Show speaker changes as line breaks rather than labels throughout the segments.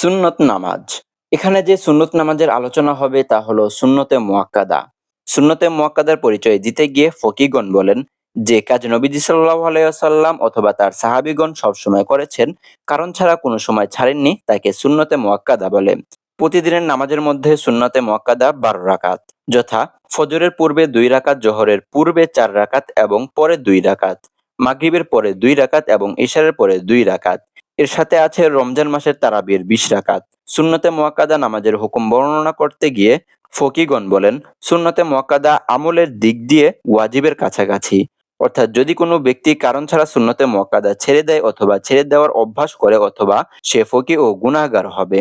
সুন্নত নামাজ। এখানে যে সুন্নত নামাজের আলোচনা হবে তা হলো সুন্নতে মুআক্কাদা। সুন্নতে মুআক্কাদার পরিচয় দিতে গিয়ে ফকিহগণ বলেন, যে কাজ নবীজি সাল্লাল্লাহু আলাইহি ওয়াসাল্লাম অথবা তার সাহাবীগণ সবসময় করেছেন, কারণ ছাড়া কোনো সময় ছাড়েননি, তাকে সুন্নতে মুআক্কাদা বলে। প্রতিদিনের নামাজের মধ্যে সুন্নতে মুআক্কাদা 12 রাকাত, যথা ফজরের পূর্বে 2 রাকাত, জোহরের পূর্বে 4 রাকাত এবং পরে 2 রাকাত, মাগরিবের পরে 2 রাকাত এবং ইশারের পরে 2 রাকাত। এর সাথে আছে রমজান মাসের তারাবির 20 রাকাত। সুন্নতে মুআক্কাদা নামাজের হুকুম বর্ণনা করতে গিয়ে ফকিহগণ বলেন, সুন্নতে মুআক্কাদা আমলের দিক দিয়ে ওয়াজিবের কাছাকাছি। অর্থাৎ যদি কোনো ব্যক্তি কারণ ছাড়া সুন্নতে মুআক্কাদা ছেড়ে দেয় অথবা ছেড়ে দেওয়ার অভ্যাস করে, অথবা সে ফকিহ ও গুনাহগার হবে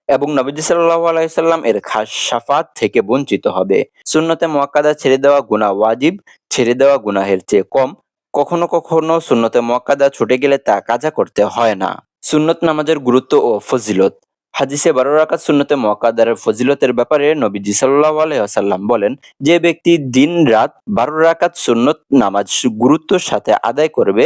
এবং নবীজি সাল্লাল্লাহু আলাইহি সাল্লাম এর খাস শাফাত থেকে বঞ্চিত হবে। সুন্নতে মুআক্কাদা ছেড়ে দেওয়া গুনাহ ওয়াজিব ছেড়ে দেওয়া গুনাহের চেয়ে কম। কখনো কখনো সুন্নতে মুআক্কাদা ছুটে গেলে তা কাজা করতে হয় না। সুন্নত নামাজের গুরুত্ব ও ফজিলত। হাদিসে 12 রাকাত সুন্নতে মুআক্কাদার ফজিলতের ব্যাপারে নবীজি সাল্লাল্লাহু আলাইহি ওয়াসাল্লাম বলেন, যে ব্যক্তি দিন রাত 12 রাকাত সুন্নত নামাজ গুরুত্বের সাথে আদায় করবে,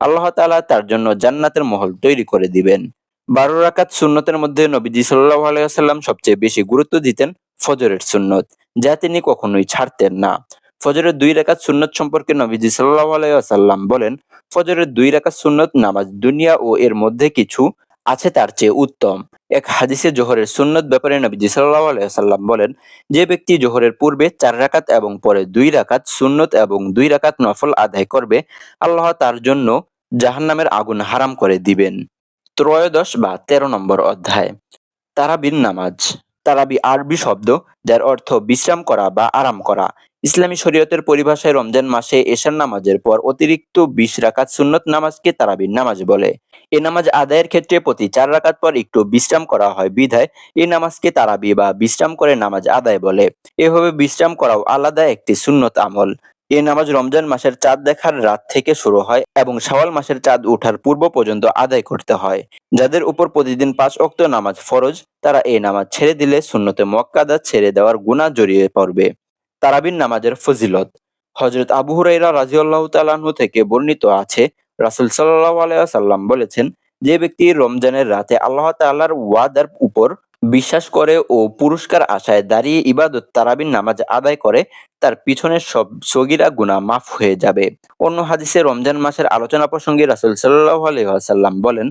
আল্লাহ তাআলা তার জন্য জান্নাতের মহল তৈরি করে দিবেন। 12 রাকাত সুন্নতের মধ্যে নবীজি সাল্লাল্লাহু আলাইহি ওয়াসাল্লাম সবচেয়ে বেশি গুরুত্ব দিতেন ফজরের সুন্নত, যা তিনি কখনোই ছাড়তেন না। ফজরের 2 রাকাত সুন্নত সম্পর্কে নবীজি সাল্লাল্লাহু আলাইহি ওয়াসাল্লাম বলেন, ফজরের 2 রাকাত সুন্নত নামাজ দুনিয়া ও এর মধ্যে কিছু আছে তার চেয়ে উত্তম। এক হাদিসে জোহরের সুন্নত ব্যাপারে নবীজি সাল্লাল্লাহু আলাইহি ওয়াসাল্লাম বলেন, যে ব্যক্তি জোহরের পূর্বে 4 রাকাত এবং পরে 2 রাকাত সুন্নত এবং 2 রাকাত নফল আদায় করবে, আল্লাহ তার জন্য জাহান্নামের আগুন হারাম করে দিবেন। 13 বা 13 নম্বর অধ্যায়। তারাবির নামাজ। তারাবি আরবি শব্দ, যার অর্থ বিশ্রাম করা বা আরাম করা। ইসলামী শরীয়তের পরিভাষায় রমজান মাসে এশার নামাজের পর অতিরিক্ত 20 রাকাত সুন্নত নামাজকে তারাবির নামাজ বলে। এ নামাজ আদায়ের ক্ষেত্রে প্রতি 4 রাকাত পর একটু বিশ্রাম করা হয় বিধায় এই নামাজকে তারাবি বা বিশ্রাম করে নামাজ আদায় বলে। এভাবে বিশ্রাম করাও আলাদা একটি সুন্নত আমল। এ নামাজ রমজান মাসের চাঁদ দেখার রাত থেকে শুরু হয় এবং শাওয়াল মাসের চাঁদ ওঠার পূর্ব পর্যন্ত আদায় করতে হয়। যাদের উপর প্রতিদিন 5 ওয়াক্ত নামাজ ফরজ, তারা এই নামাজ ছেড়ে দিলে সুন্নতে মুআক্কাদা ছেড়ে দেওয়ার গুনাহ জড়িয়ে পড়বে। তারাবির নামাজের ফজিলত। হযরত আবু হুরায়রা রাদিয়াল্লাহু তাআলা আনহু থেকে বর্ণিত আছে, রাসূল সাল্লাল্লাহু আলাইহি ওয়াসাল্লাম বলেছেন, যে ব্যক্তি রমজানের রাতে আল্লাহ তাআলার ওয়াদার উপর বিশ্বাস করে ও পুরস্কার আশায় দাঁড়িয়ে ইবাদত তারাবির নামাজ আদায় করে, তার পিছনের সব সগীরা গুনাহ মাফ হয়ে যাবে। অন্য হাদিসে রমজান মাসের আলোচনা প্রসঙ্গে রাসূল সাল্লাল্লাহু আলাইহি ওয়াসাল্লাম বলেন,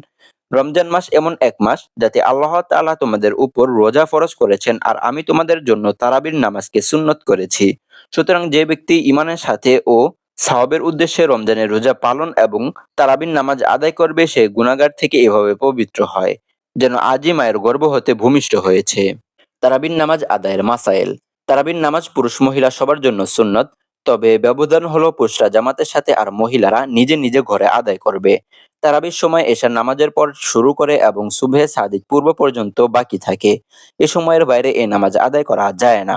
রমজান মাস এমন এক মাস যাতে আল্লাহ তাআলা তোমাদের উপর রোজা ফরজ করেছেন, আর আমি তোমাদের জন্য তারাবির নামাজকে সুন্নত করেছি। সুতরাং যে ব্যক্তি ঈমানের সাথে ও সওয়াবের উদ্দেশ্যে রমজানের রোজা পালন এবং তারাবির নামাজ আদায় করবে, সে গুনাহগার থেকে এভাবে পবিত্র হয়, যেন আজই মায়ের গর্ভ হতে ভূমিষ্ঠ হয়েছে। তারাবির নামাজ আদায়ের মাসায়েল। তারাবির নামাজ পুরুষ মহিলা সবার জন্য সুন্নত, তবে ব্যবধান হলো পুরুষরা জামাতের সাথে আর মহিলারা নিজে নিজে ঘরে আদায় করবে। তারাবির সময় এশার নামাজের পর শুরু করে এবং সুবহে সাদিক পূর্ব পর্যন্ত বাকি থাকে। এ সময়ের বাইরে এই নামাজ আদায় করা যায় না।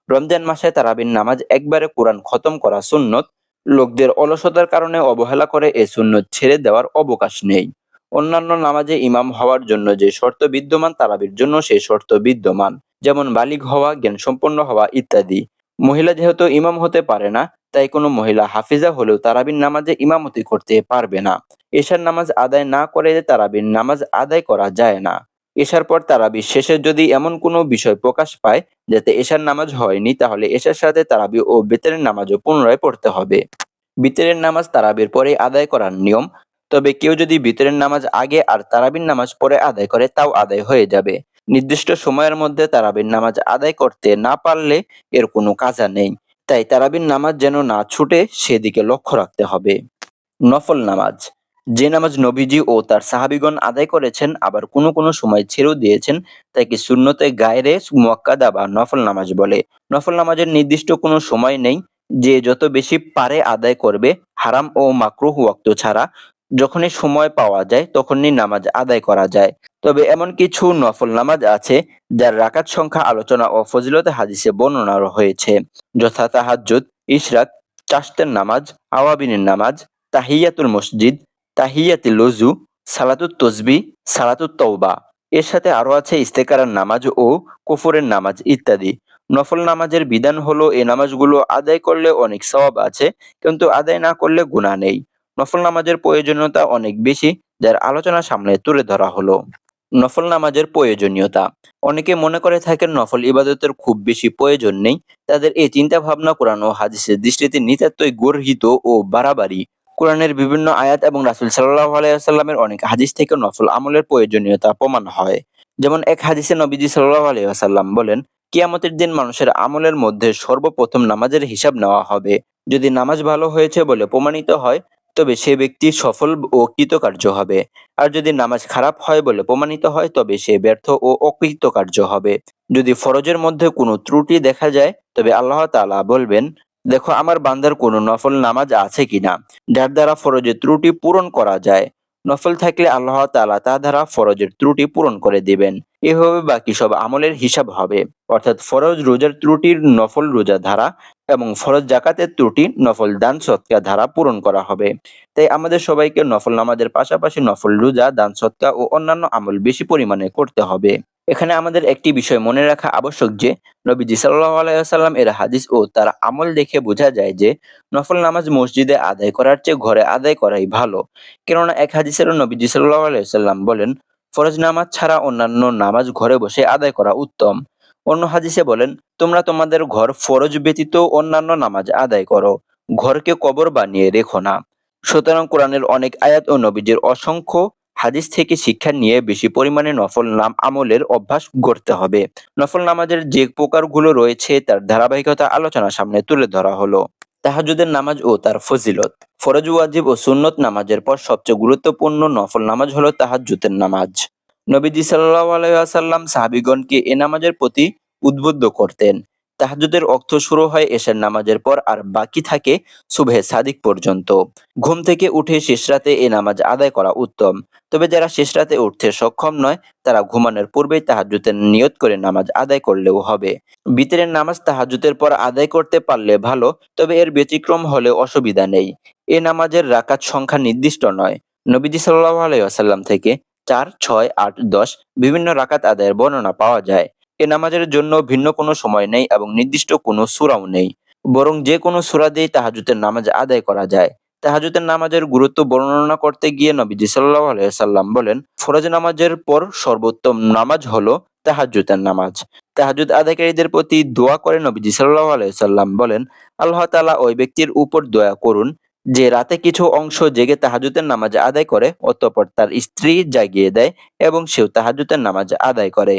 রমজান মাসে তারাবির নামাজ একবারে কোরআন খতম করা সুন্নত। লোকদের অলসতার কারণে অবহেলা করে এ সুন্নত ছেড়ে দেওয়ার অবকাশ নেই। অন্যান্য নামাজে ইমাম হওয়ার জন্য যে শর্ত বিদ্যমান, তারাবির জন্য সেই শর্ত বিদ্যমান, যেমন বালিগ হওয়া, জ্ঞান সম্পন্ন হওয়া ইত্যাদি। মহিলা যেহেতু ইমাম হতে পারে না, তাই কোনো মহিলা হাফিজা হলেও তারাবির নামাজে ইমামতি করতে পারবে না। এশার নামাজ আদায় না করে তারাবির নামাজ আদায় করা যায় না। এশার পর তারাবির শেষে যদি এমন কোনো বিষয় প্রকাশ পায় যাতে এশার নামাজ হয়নি, তাহলে এশার সাথে তারাবি ও বিতরের নামাজও পুনরায় পড়তে হবে। বিতরের নামাজ তারাবির পরে আদায় করার নিয়ম, তবে কেউ যদি বিতরের নামাজ আগে আর তারাবির নামাজ পরে আদায় করে তাও আদায় হয়ে যাবে। নির্দিষ্ট সময়ের মধ্যে তারাবির নামাজ আদায় করতে না পারলে এর কোনো কাজা নেই। তাই তারাবির নামাজ যেন না ছুটে সেদিকে লক্ষ্য রাখতে হবে। নফল নামাজ। যে নামাজ নবীজি ও তার সাহাবীগণ আদায় করেছেন, আবার কোনো কোনো সময় ছেড়েও দিয়েছেন, তাকে সুন্নতে গায়রে মুআক্কাদা বা নফল নামাজ বলে। নফল নামাজের নির্দিষ্ট কোনো সময় নেই, যে যত বেশি পারে আদায় করবে। হারাম ও মাকরুহ ওয়াক্ত ছাড়া যখনই সময় পাওয়া যায় তখনই নামাজ আদায় করা যায়। তবে এমন কিছু নফল নামাজ আছে যার রাকাত সংখ্যা আলোচনা ও ফজিলতে হাদিসে বর্ণনা হয়েছে, যথা তাহাজ্জুদ, ইশরাক, চাশতের নামাজ, আওয়াবিনের নামাজ, তাহিয়াতুল মসজিদ, তাহিয়াতুল ওযু, সালাতুত তসবিহ, সালাতুত তওবা। এর সাথে আরো আছে ইস্তেকারার নামাজ ও কুফরের নামাজ ইত্যাদি। নফল নামাজের বিধান হলো, এ নামাজগুলো আদায় করলে অনেক সওয়াব আছে, কিন্তু আদায় না করলে গুনাহ নেই। নফল নামাজের প্রয়োজনীয়তা অনেক বেশি, যার আলোচনা সামনে তুলে ধরা হলো। নফল নামাজের প্রয়োজনীয়তা। অনেকে মনে করে থাকেন নফল ইবাদতের খুব বেশি প্রয়োজন নেই। তাদের এই চিন্তা ভাবনা কোরআন ও হাদিসের দৃষ্টিতে নিতান্তই গর্হিত ও বাড়াবাড়ি। কোরআনের বিভিন্ন আয়াত এবং রাসূল সাল্লাল্লাহু আলাইহি ওয়াসাল্লামের অনেক হাদিস থেকে নফল আমলের প্রয়োজনীয়তা প্রমাণ হয়। যেমন এক হাদিসে নবীজি সাল্লাল্লাহু আলাইহি ওয়াসাল্লাম বলেন, কিয়ামতের দিন মানুষের আমলের মধ্যে সর্বপ্রথম নামাজের হিসাব নেওয়া হবে। যদি নামাজ ভালো হয়েছে বলে প্রমাণিত হয়, তবে সে ব্যক্তি সফল ও কৃতকার্য হবে। আর যদি নামাজ খারাপ হয় বলে প্রমাণিত হয়, তবে সে ব্যর্থ ও অকৃতকার্য হবে। যদি ফরজের মধ্যে কোনো ত্রুটি দেখা যায়, তবে আল্লাহ তাআলা বলবেন, দেখো আমার বান্দার কোনো নফল নামাজ আছে কিনা, যার দ্বারা ফরজের ত্রুটি পূরণ করা যায়। নফল থাকলে আল্লাহ তাআলা তা দ্বারা ফরজের ত্রুটি পূরণ করে দিবেন। এভাবে বাকি সব আমলের হিসাব হবে। অর্থাৎ ফরজ রোজার ত্রুটির নফল রোজা ধারা এবং ফরজ জাকাতের ত্রুটি নফল দান সৎকা ধারা পূরণ করা হবে। তাই আমাদের সবাইকে নফল নামাজের পাশাপাশি নফল রোজা, দান সৎকা ও অন্যান্য আমল বেশি পরিমাণে করতে হবে। এখানে আমাদের একটি বিষয় মনে রাখা আবশ্যক যে, নবীজি সাল্লাল্লাহু আলাইহি ওয়াসাল্লাম এর হাদিস ও তার আমল দেখে বোঝা যায় যে নফল নামাজ মসজিদে আদায় করার চেয়ে ঘরে আদায় করাই ভালো। কেননা এক হাদিসের নবীজি সাল্লাল্লাহু আলাইহি ওয়াসাল্লাম বলেন, ফরজ নামাজ ছাড়া অন্যান্য নামাজ ঘরে বসে আদায় করা উত্তম। অন্য হাদিসে বলেন, তোমরা তোমাদের ঘর ফরজ ব্যতীত অন্যান্য নামাজ আদায় করো, ঘরকে কবর বানিয়ে রেখো না। সুতরাং কোরআনের অনেক আয়াত ও নবীজির অসংখ্য হাদিস থেকে শিক্ষা নিয়ে বেশি পরিমাণে নফল আমলের অভ্যাস গড়তে হবে। নফল নামাজের যে প্রকারগুলো রয়েছে তার ধারাবাহিকতা আলোচনা সামনে তুলে ধরা হলো। তাহাজ্জুদের নামাজ ও তার ফজিলত। ফরজ, ওয়াজিব ও সুন্নত নামাজের পর সবচেয়ে গুরুত্বপূর্ণ নফল নামাজ হলো তাহাজ্জুদের নামাজ। নবীজি সাল্লাল্লাহু আলাইহি ওয়াসাল্লাম সাহাবীগণকে এ নামাজের প্রতি উদ্বুদ্ধ করতেন। তাহাজ্জুদের অর্থ শুরু হয় এশার নামাজের পর আর বাকি থাকে সুবহে সাদিক পর্যন্ত। ঘুম থেকে উঠে শেষ রাতে এ নামাজ আদায় করা উত্তম। তবে যারা শেষ রাতে উঠতে সক্ষম নয়, তারা ঘুমানোর পূর্বেই তাহাজ্জুদের নিয়ত করে নামাজ আদায় করলেও হবে। বিতরের নামাজ তাহাজ্জুদের পর আদায় করতে পারলে ভালো, তবে এর ব্যতিক্রম হলে অসুবিধা নেই। এ নামাজের রাকাত সংখ্যা নির্দিষ্ট নয়। নবীজি সাল্লাল্লাহু আলাইহি ওয়াসাল্লাম থেকে ৪, ৬, ৮, ১০ বিভিন্ন রাকাত আদায়ের বর্ণনা পাওয়া যায়। এ নামাজের জন্য ভিন্ন কোনো সময় নেই এবং নির্দিষ্ট কোনো সূরাও নেই। বরং যে কোনো সূরা দিয়েই তাহাজ্জুদের নামাজ আদায় করা যায়। তাহাজ্জুদের নামাজের গুরুত্ব বর্ণনা করতে গিয়ে নবীজি সাল্লাল্লাহু আলাইহি ওয়াসাল্লাম বলেন, ফরজ নামাজের পর সর্বোত্তম নামাজ হলো তাহাজ্জুদের নামাজ। তাহাজ্জুদ আদায়কারীদের প্রতি দোয়া করে নবীজি সাল্লাল্লাহু আলাইহি ওয়াসাল্লাম বলেন, আল্লাহ তাআলা ওই ব্যক্তির উপর দয়া করুন যে রাতে কিছু অংশ জেগে তাহাজ্জুদের নামাজ আদায় করে, অতঃপর তার স্ত্রী জাগিয়ে দেয় এবং সেও তাহাজ্জুদের নামাজ আদায় করে।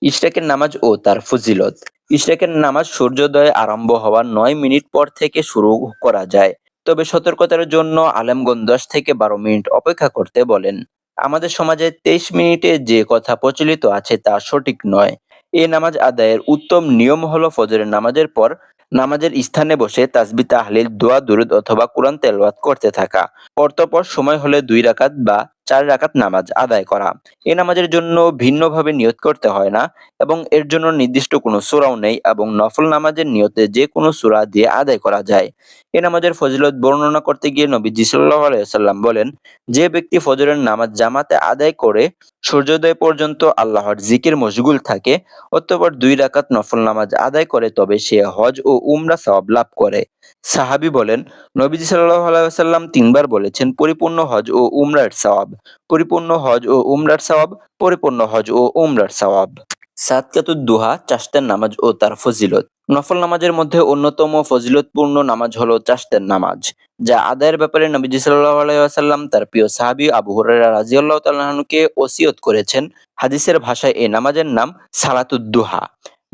ইশরাকের নামাজ ও তার ফজিলত। ইশরাকের নামাজ সূর্যোদয় আরম্ভ হওয়ার ৯ মিনিট পর থেকে শুরু করা যায়। তবে সতর্কতার জন্য আলেমগণ ১০ থেকে ১২ মিনিট অপেক্ষা করতে বলেন। আমাদের সমাজে ২৩ মিনিটে যে কথা প্রচলিত আছে তা সঠিক নয়। এ নামাজ আদায়ের উত্তম নিয়ম হলো ফজরের নামাজের পর নামাজের স্থানে বসে তাসবিহ, তাহলিল, দোয়া, দুরূদ অথবা কুরআন তেলাওয়াত করতে থাকা। অতঃপর সময় হলে ২ রাকাত বা ৪ রাকাত নামাজ আদায় করা। এ নামাজের জন্য ভিন্নভাবে নিয়ত করতে হয় না এবং এর জন্য নির্দিষ্ট কোনো সূরাও নেই এবং নফল নামাজের নিয়তে যে কোনো সূরা দিয়ে আদায় করা যায়। এ নামাজের ফজিলত বর্ণনা করতে গিয়ে নবীজি সাল্লাল্লাহু আলাইহি ওয়াসাল্লাম বলেন, যে ব্যক্তি ফজরের নামাজ জামাতে আদায় করে সূর্যোদয় পর্যন্ত আল্লাহর জিকির মশগুল থাকে, অতঃপর ২ রাকাত নফল নামাজ আদায় করে, তবে সে হজ ও উমরা সওয়াব লাভ করে। সাহাবী বলেন, নবীজি সাল্লাল্লাহু আলাইহি ওয়াসাল্লাম ৩ বার বলেছেন, পরিপূর্ণ হজ ও উমরার সওয়াব, পরিপূর্ণ হজ ও উমরার সওয়াব, পরিপূর্ণ হজ ও উমরার সওয়াব। সাদকাতুদ দুহা, চাশতের নামাজ ও তার ফজিলত। নফল নামাজের মধ্যে অন্যতম ফজিলতপূর্ণ নামাজ হলো চাশতের নামাজ, যা আদায়ের ব্যাপারে নবীজি সাল্লাল্লাহু আলাইহি ওয়াসাল্লাম তার প্রিয় সাহাবী আবু হুরায়রা রাদিয়াল্লাহু তাআলা আনহুকে ওসিয়ত করেছেন। হাদিসের ভাষায় এই নামাজের নাম সালাতুদ দুহা।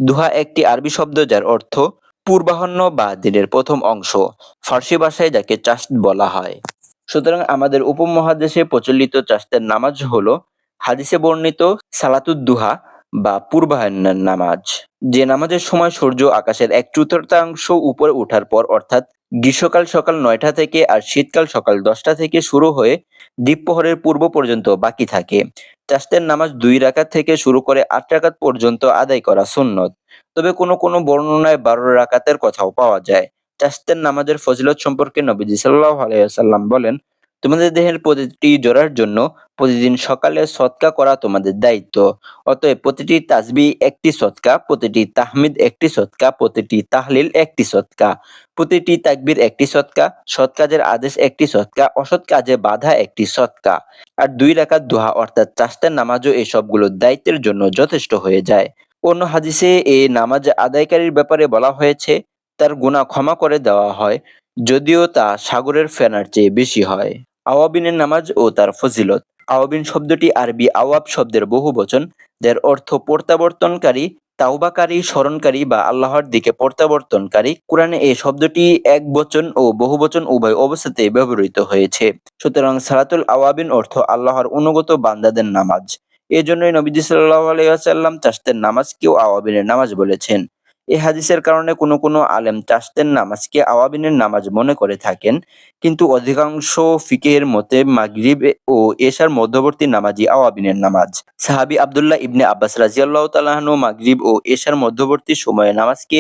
দুহা একটি আরবি শব্দ যার অর্থ পূর্বাহ্ন বা দিনের প্রথম অংশ। ফার্সি ভাষায় যাকে চাশত বলা হয়। সুতরাং আমাদের উপমহাদেশে প্রচলিত চাশতের নামাজ হলো হাদিসে বর্ণিত সালাতুদ দুহা বা পূর্বাহ্নের নামাজ। যে নামাজের সময় সূর্য আকাশের ১/৪ উপরে ওঠার পর, অর্থাৎ গ্রীষ্মকাল সকাল ৯টা থেকে আর শীতকাল সকাল ১০টা থেকে শুরু হয়ে দ্বীপ্রহরের পূর্ব পর্যন্ত বাকি থাকে। চাশতের নামাজ ২ রাকাত থেকে শুরু করে ৮ রাকাত পর্যন্ত আদায় করা সুন্নত। তবে কোনো বর্ণনায় ১২ রাকাতের কথাও পাওয়া যায়। চাশতের নামাজের ফজিলত সম্পর্কে নবীজি সাল্লাল্লাহু আলাইহি ওয়াসাল্লাম বলেন, তোমাদের দেহের প্রতিটি জোড়ার জন্য প্রতিদিন সকালে সদকা করা তোমাদের দায়িত্ব। অতএব প্রতিটি তাসবিহ একটি সদকা, প্রতিটি তাহমিদ একটি সদকা, প্রতিটি তাহলিল একটি সদকা, প্রতিটি তাকবীর একটি সদকা, সৎ কাজের আদেশ একটি সদকা, অসৎ কাজে বাধা একটি সদকা। আর 2 রাকাত দোহা অর্থাৎ চাষতের নামাজও এই সবগুলো দায়িত্বের জন্য যথেষ্ট হয়ে যায়। অন্য হাদিসে এই নামাজ আদায়কারীর ব্যাপারে বলা হয়েছে, তার গুনাহ ক্ষমা করে দেওয়া হয়, যদিও তা সাগরের ফেনার চেয়ে বেশি হয়। আওয়াবিনের নামাজ ও তার ফজিলত। আওয়াবিন শব্দটি আরবি আওয়াব শব্দের বহুবচন, যার অর্থ প্রত্যাবর্তনকারী, তাওবাকারী, স্মরণকারী বা আল্লাহর দিকে প্রত্যাবর্তনকারী। কোরআনে এই শব্দটি একবচন ও বহুবচন উভয় অবস্থাতেই ব্যবহৃত হয়েছে। সুতরাং সালাতুল আওয়াবিন অর্থ আল্লাহর অনুগত বান্দাদের নামাজ। এজন্যই নবীজি সাল্লাল্লাহু আলাইহি ওয়াসাল্লাম চাষতের নামাজকেও আওয়াবিনের নামাজ বলেছেন। এই হাদিসের কারণে কোনো আলেম চাষতের নামাজকে আওয়াবিনের নামাজ মনে করে থাকেন, কিন্তু অধিকাংশ ফিকহের মতে মাগরিব ও এশার মধ্যবর্তী নামাজই আওয়াবিনের নামাজ। সাহাবী আব্দুল্লাহ ইবনে আব্বাস রাদিয়াল্লাহু তাআলা আনহু মাগরিব ও এশার মধ্যবর্তী সময়ে নামাজকে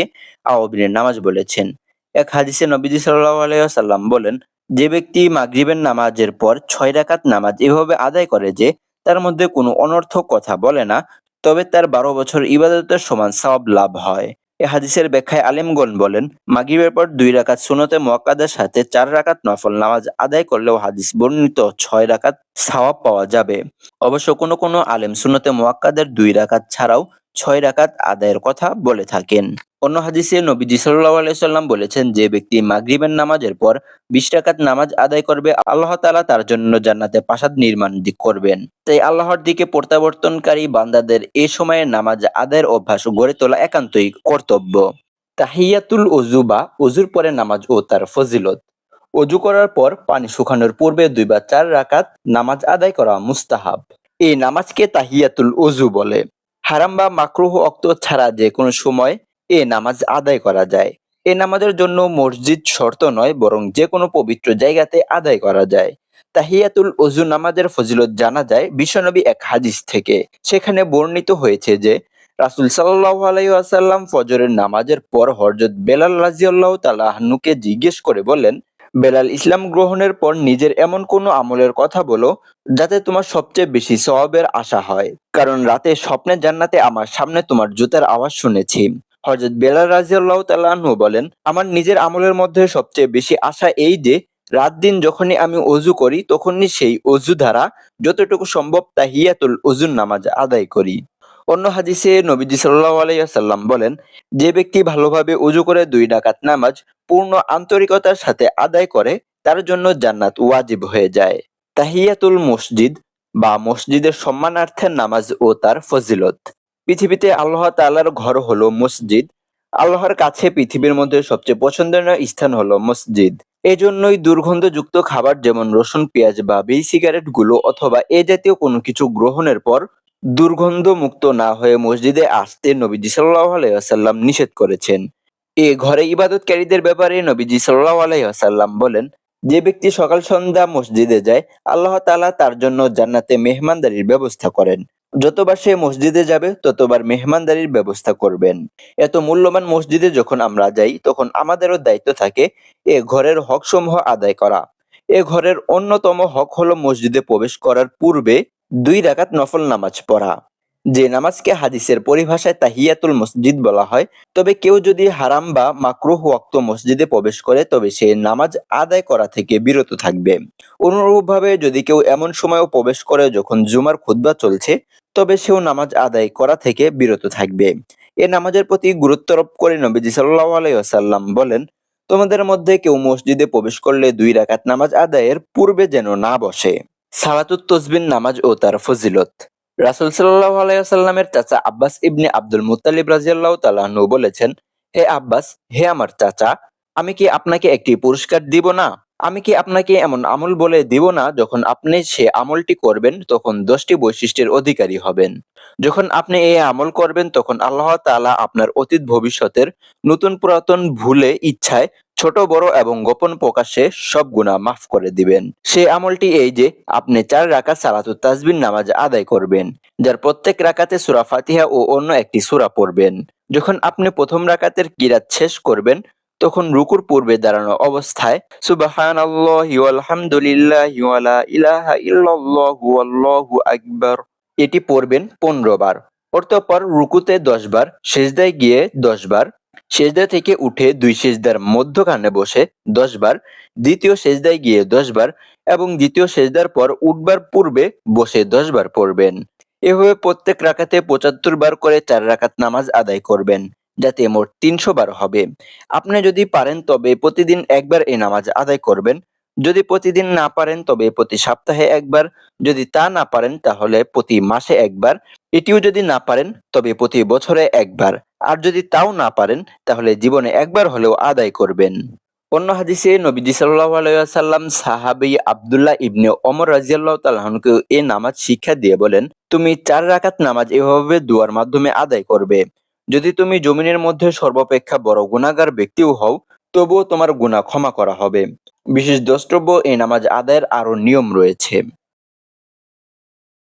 আওয়াবিনের নামাজ বলেছেন। এক হাদিসে নবীজি সাল্লাল্লাহু আলাইহি ওয়াসাল্লাম বলেন, যে ব্যক্তি মাগরিবের নামাজের পর 6 রাকাত নামাজ এভাবে আদায় করে যে তার মধ্যে কোনো অনর্থক কথা বলে না, তবে তার 12 বছর ইবাদতের সমান সওয়াব লাভ হয়। এ হাদিসের ব্যাখ্যায় আলেমগণ বলেন, মাগরিবের পর 2 রাকাত সুন্নতে মুআক্কাদার সাথে 4 রাকাত নফল নামাজ আদায় করলেও হাদিস বর্ণিত 6 রাকাত সওয়াব পাওয়া যাবে। অবশ্য কোনো আলেম সুন্নতে মুআক্কাদার 2 রাকাত ছাড়াও 6 রাকাত আদায়ের কথা বলে থাকেন। অন্য হাদিসে নবীজি সাল্লাল্লাহু আলাইহি সাল্লাম বলেছেন, যে ব্যক্তি মাগরিবের নামাজের পর 20 রাকাত নামাজ আদায় করবে, আল্লাহ তাআলা তার জন্য জান্নাতে প্রাসাদ নির্মাণ করবেন। তাই আল্লাহর দিকে প্রত্যাবর্তনকারী বান্দাদের এ সময়ে নামাজ আদায়ের অভ্যাস গড়ে তোলা একান্তই কর্তব্য। তাহিয়াতুল ওযু বা ওযুর পরে নামাজ ও তার ফজিলত। ওযু করার পর পানি শুকানোর পূর্বে 2 বা 4 রাকাত নামাজ আদায় করা মুস্তাহাব। এই নামাজকে তাহিয়াতুল ওযু বলে। হারাম বা মাকরুহ ওক্ত ছাড়া যে কোনো সময় এ নামাজ আদায় করা যায়। এ নামাজের জন্য মসজিদ শর্ত নয়, বরং যে কোনো পবিত্র জায়গাতে আদায় করা যায়। তাহিয়াতুল ওযু নামাজের ফজিলত জানা যায় বিশ্বনবী এক হাদিস থেকে। সেখানে বর্ণিত হয়েছে যে রাসূল সাল্লাল্লাহু আলাইহি ওয়াসাল্লাম ফজরের নামাজের পর হযরত বেলাল রাদিয়াল্লাহু তাআলা আনহুকে জিজ্ঞেস করে বললেন, বেলাল, ইসলাম গ্রহণের পর নিজের এমন কোনো আমলের কথা বলো যাতে তোমার সবচেয়ে বেশি সওয়াবের আশা হয়, কারণ রাতে স্বপ্নে জান্নাতে আমার সামনে তোমার জুতার আওয়াজ শুনেছি। হযরত বেলাল রাদিয়াল্লাহু তাআলা আনহু বলেন, আমার নিজের আমলের মধ্যে সবচেয়ে বেশি আশা এই যে রাত দিন যখনই আমি ওযু করি তখনই সেই ওযু দ্বারা যতটুকু সম্ভব তাহিয়াতুল ওযুর নামাজ আদায় করি। অন্য হাদিসে নবীজি সাল্লাল্লাহু আলাইহি ওয়াসাল্লাম বলেন, যে ব্যক্তি ভালোভাবে ওযু করে 2 রাকাত নামাজ পূর্ণ আন্তরিকতার সাথে আদায় করে তার জন্য জান্নাত ওয়াজিব হয়ে যায়। তাহিয়াতুল মসজিদ বা মসজিদের সম্মানার্থে নামাজ ও তার ফজিলত। পৃথিবীতে আল্লাহ তাআলার ঘর হলো মসজিদ। আল্লাহর কাছে পৃথিবীর মধ্যে সবচেয়ে পছন্দনীয় স্থান হলো মসজিদ। এজন্যই দুর্গন্ধযুক্ত খাবার যেমন রসুন, পেঁয়াজ বা বিড়ি সিগারেট গুলো অথবা এ জাতীয় কোনো কিছু গ্রহণের পর দুর্গন্ধমুক্ত না হয়ে মসজিদে আসতে নবীজি সাল্লাল্লাহু আলাইহি ওয়াসাল্লাম নিষেধ করেছেন। এ ঘরে ইবাদতকারীদের ব্যাপারে নবীজি সাল্লাল্লাহু আলাইহি ওয়াসাল্লাম বলেন, যে ব্যক্তি সকাল সন্ধ্যা মসজিদে যায়, আল্লাহ তাআলা তার জন্য জান্নাতে মেহমানদারির ব্যবস্থা করেন। যতবার সে মসজিদে যাবে ততবার মেহমানদারির ব্যবস্থা করবেন। এত মূল্যবান মসজিদে যখন আমরা যাই তখন আমাদেরও দায়িত্ব থাকে এ ঘরের হকসমূহ আদায় করা। এ ঘরের অন্যতম হক হলো মসজিদে প্রবেশ করার পূর্বে 2 রাকাত নফল নামাজ পড়া, যে নামাজকে হাদিসের পরিভাষায় তাহিয়াতুল মসজিদ বলা হয়। তবে কেউ যদি হারাম বা মাকরুহ ওয়াক্ত মসজিদে প্রবেশ করে তবে সে নামাজ আদায় করা থেকে বিরত থাকবে। অনুরূপভাবে যদি কেউ এমন সময়ও প্রবেশ করে যখন জুমার খুতবা চলছে, তবে সেও নামাজ আদায় করা থেকে বিরত থাকবে। এ নামাজের প্রতি গুরুত্ব আরোপ করে নবীজি সাল্লাল্লাহু আলাইহি ওয়াসাল্লাম বলেন, তোমাদের মধ্যে কেউ মসজিদে প্রবেশ করলে 2 রাকাত নামাজ আদায়ের পূর্বে যেন না বসে। সালাতুত তসবিহ নামাজ ও তার ফজিলত। রাসূল সাল্লাল্লাহু আলাইহি ওয়াসাল্লামের চাচা আব্বাস ইবনে আব্দুল মুত্তালিব রাদিয়াল্লাহু তাআলা আনহু বলেছেন, হে আব্বাস, হে আমার চাচা, আমি কি আপনাকে একটি পুরস্কার দিব না? আমি কি আপনাকে এমন আমল বলে দিব না যখন আপনি সে আমলটি করবেন তখন 10টি বৈশিষ্ট্যের অধিকারী হবেন। যখন আপনি এই আমল করবেন তখন আল্লাহ তাআলা আপনার অতীত ভবিষ্যতের নতুন পুরাতন ভুলে ইচ্ছায় ছোট বড় এবং গোপন প্রকাশ্যে সব গুনাহ মাফ করে দিবেন। সে আমলটি এই যে আপনি 4 রাকাত সালাতুত তাসবিহ নামাজ আদায় করবেন, যার প্রত্যেক রাকাতে সূরা ফাতিহা ও অন্য একটি সূরা পড়বেন। যখন আপনি প্রথম রাকাতের কিরাত শেষ করবেন তখন রুকুর পূর্বে দাঁড়ানো অবস্থায় সুবহানাল্লাহি ওয়ালহামদুলিল্লাহি ওয়া লা ইলাহা ইল্লাল্লাহু আল্লাহু আকবার এটি পড়বেন 15 বার। অতঃপর রুকুতে 10 বার, সিজদায় গিয়ে 10 বার, সিজদা থেকে উঠে 2 সিজদার মধ্যখানে বসে 10 বার, দ্বিতীয় সিজদায় গিয়ে 10 বার এবং দ্বিতীয় সিজদার পর উঠবার পূর্বে বসে 10 বার পড়বেন। এভাবে প্রত্যেক রাকাতে 75 বার করে 4 রাকাত নামাজ আদায় করবেন, যাতে মোট 300 বার হবে। আপনি যদি পারেন তবে প্রতিদিন একবার এই নামাজ আদায় করবেন। যদি প্রতিদিন না পারেন তবে প্রতি সপ্তাহে একবার, যদি তা না পারেন তাহলে প্রতি মাসে একবার, এটিও যদি না পারেন তবে প্রতি বছরে একবার, আর যদি তাও না পারেন তাহলে জীবনে একবার হলেও আদায় করবেন। অন্য হাদিসে নবীজি সাল্লাল্লাহু আলাইহি ওয়াসাল্লাম সাহাবী আব্দুল্লাহ ইবনে ওমর রাদিয়াল্লাহু তাআলা আনহুকে এই নামাজ শিক্ষা দিয়ে বলেন, তুমি 4 রাকাত নামাজ এভাবে দুয়ার মাধ্যমে আদায় করবে। যদি তুমি জমিনের মধ্যে সর্বাপেক্ষা বড় গুনাহগার ব্যক্তিও হও, তবুও তোমার গুনাহ ক্ষমা করা হবে। বিশেষ দ্রষ্টব্য, এই নামাজ আদায়ের আরো নিয়ম রয়েছে।